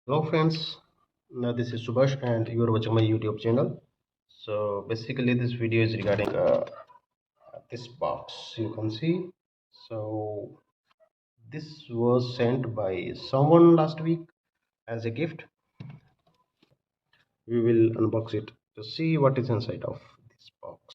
Hello friends, now this is Subhash and you are watching my YouTube channel. So basically this video is regarding this box you can see. So this was sent by someone last week as a gift. We will unbox it to see what is inside of this box.